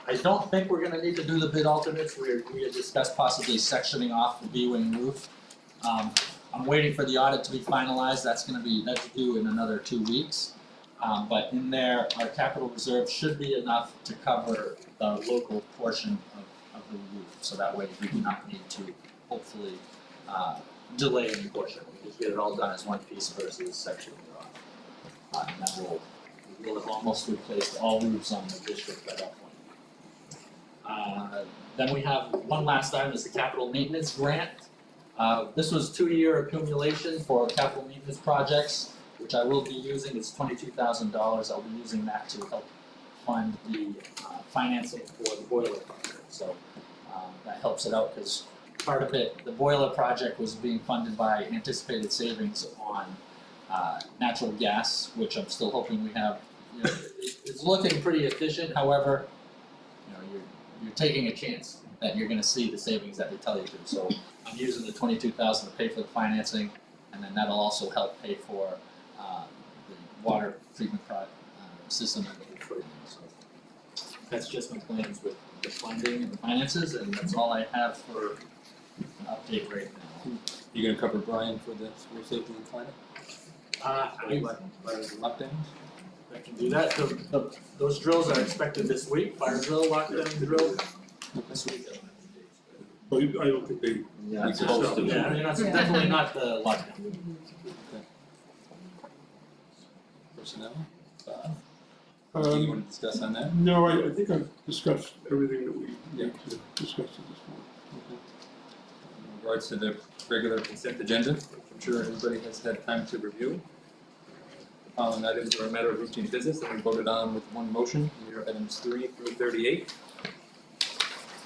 I don't think we're gonna need to do the bid alternates, we had discussed possibly sectioning off the B-wing roof. I'm waiting for the audit to be finalized, that's due in another 2 weeks. But in there, our capital reserve should be enough to cover the local portion of the roof, so that way we do not need to hopefully delay any portion, we just get it all done as one piece versus sectioning it off. And that we'll have almost replaced all roofs on the district by that point. Then we have one last item is the capital maintenance grant. This was 2-year accumulation for capital maintenance projects, which I will be using, it's $22,000, I'll be using that to help fund the financing for the boiler project, so that helps it out, cause part of it, the boiler project was being funded by anticipated savings on natural gas, which I'm still hoping we have, it's looking pretty efficient, however, you're taking a chance that you're gonna see the savings that they tell you to, so I'm using the $22,000 to pay for the financing, and then that'll also help pay for the water treatment system that we're putting in, so that's just my plans with the funding and the finances, and that's all I have for an update right now. You gonna cover Brian for the school safety and climate? Lockdowns? I can do that, those drills are expected this week, fire drill, lockdown drill, this week. Well, I don't think they, Yeah, it's supposed to be. Yeah, I mean, that's definitely not the lockdown. Personnel? Anything you wanna discuss on that? no, I think I've discussed everything that we Yeah. need to discuss at this point. Okay. In regards to the regular consent agenda, which I'm sure everybody has had time to review. The following items are a matter of routine business that we voted on with one motion, here are items 3 through 38.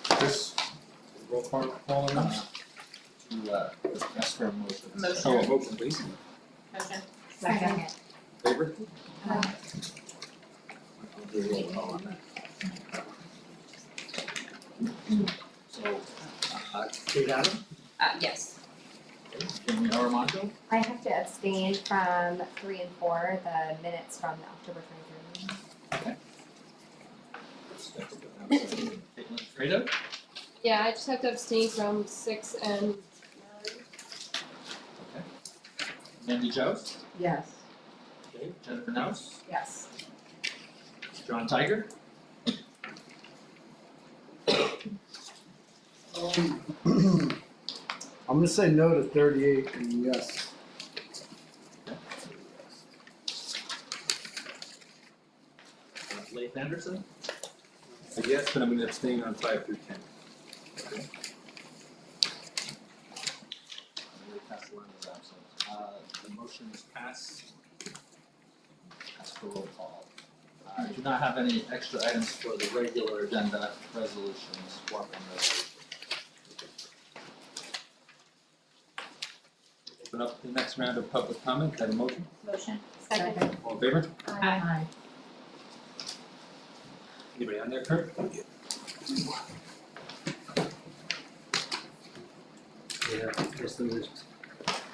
Chris, roll call on them? To ask for a motion. Motion. Oh, a motion please, Motion. Second. favor? I'll do a roll call on that. So, Kate Adam, Yes. Jamie Armando, I have to abstain from 3 and 4, the minutes from the October 23rd meeting. Caitlin Fredo, Yeah, I just have to abstain from 6 and 9. Mandy Jost, Yes. okay, Jennifer Nous, Yes. John Tiger, I'm gonna say no to 38 and yes. Leif Anderson, Yes, but I'm gonna abstain on 5 through 10. Mary Castellano is absent. The motion is passed. Ask for roll call. I do not have any extra items for the regular agenda resolutions, work on resolutions. Open up the next round of public comment, have a motion, Motion. Second. all in favor? Aye. Anybody on there, Kurt? Yeah,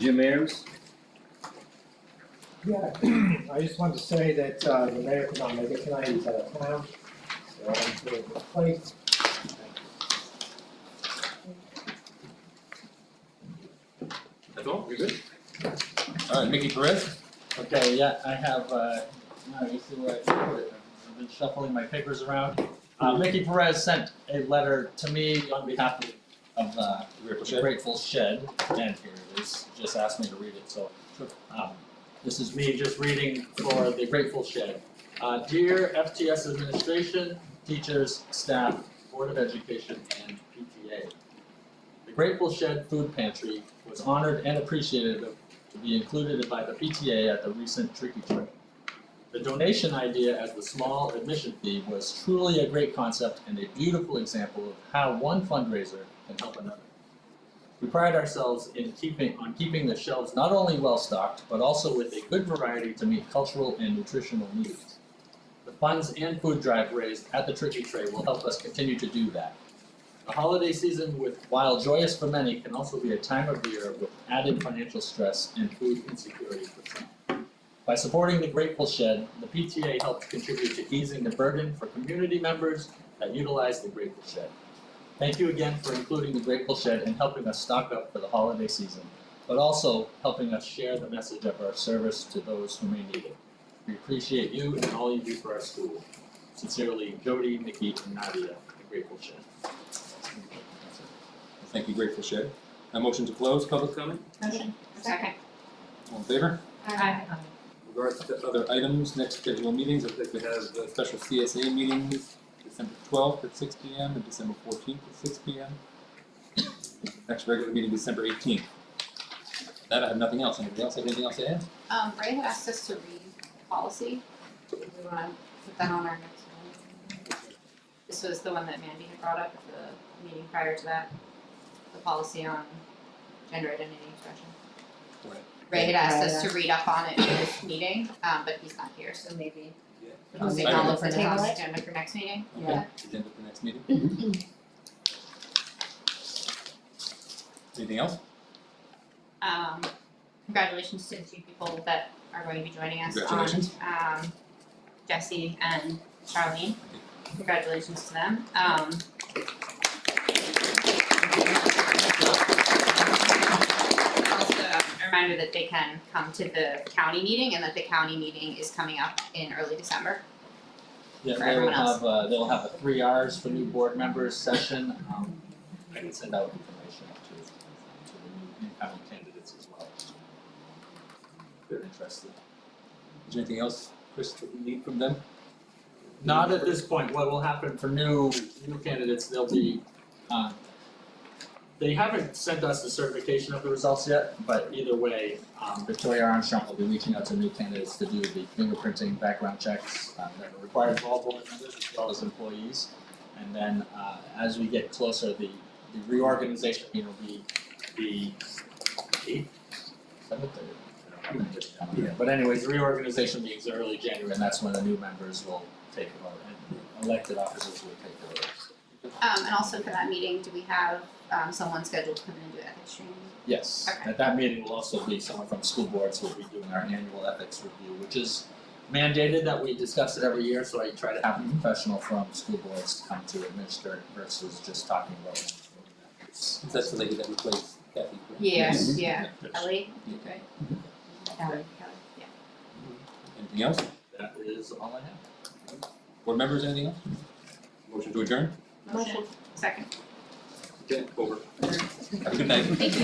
Jim Ayers. Yeah, I just wanted to say that the mayor could not make it tonight, he's out of town, so I'm doing his place. That's all, you're good? Alright, Mickey Perez? Okay, yeah, I have, now you see where I put it, I've been shuffling my papers around. Mickey Perez sent a letter to me on behalf of the Grateful Shed, and here it is, just asked me to read it, so. This is me just reading for the Grateful Shed. Dear FTS administration, teachers, staff, Board of Education, and PTA. The Grateful Shed Food Pantry was honored and appreciated to be included by the PTA at the recent Tricky Trip. The donation idea as the small admission fee was truly a great concept and a beautiful example of how one fundraiser can help another. We pride ourselves in keeping the shelves not only well stocked, but also with a good variety to meet cultural and nutritional needs. The funds and food drive raised at the Tricky Tray will help us continue to do that. The holiday season, while joyous for many, can also be a time of year with added financial stress and food insecurity for some. By supporting the Grateful Shed, the PTA helps contribute to easing the burden for community members that utilize the Grateful Shed. Thank you again for including the Grateful Shed and helping us stock up for the holiday season, but also helping us share the message of our service to those who may need it. We appreciate you and all you do for our school. Sincerely, Jody, Nikki, and Nadia, the Grateful Shed. Thank you, Grateful Shed. A motion to close public comment? Motion. Second. All in favor? Aye. With regards to other items, next scheduled meetings, I think we have special CSA meetings, December 12th at 6 p.m. and December 14th at 6 p.m. Next regular meeting, December 18th. That I have nothing else. Anybody else have anything else to add? Ray had asked us to read policy. Do we wanna put that on our next one? This was the one that Mandy had brought up at the meeting prior to that, the policy on gender identity expression. Right. Ray had asked us to read up on it in this meeting, but he's not here, so maybe we can Yeah. make all of For the table on it? agenda for next meeting. Okay, agenda for next meeting. Anything else? Congratulations to the two people that are going to be joining us on, Congratulations. Jesse and Charlene. Congratulations to them. Also, a reminder that they can come to the county meeting and that the county meeting is coming up in early December. Yeah, For they will everyone else. have, they'll have a 3 Rs for new board members session. I can send out information to the new incoming candidates as well. If they're interested. Is there anything else, Chris, that we need from them? Not at this point. What will happen for new candidates, they'll be, they haven't sent us the certification of the results yet, but either way, Victoria Armstrong will be reaching out to new candidates to do the fingerprinting background checks that are required of all board members as well as employees. And then as we get closer, the reorganization meeting will be the 8th, 7th, I'm gonna get it down here. But anyways, the reorganization meetings are early January, and that's when the new members will take over and elected officers will take over. And also for that meeting, do we have someone scheduled to come in and do ethics training? Yes, Okay. at that meeting will also be someone from school boards who will be doing our annual ethics review, which is mandated that we discuss it every year, so I try to have a professional from school boards to come to administer it versus just talking about ethics. That's the lady that replaced Kathy. correct? Yes, Yes. Ellie, Yeah. right? Kelly. Yeah. Anything else? That is all I have. Board members, anything else? Motion to adjourn? Motion. Second. Okay, over. Have a good night. Thank you.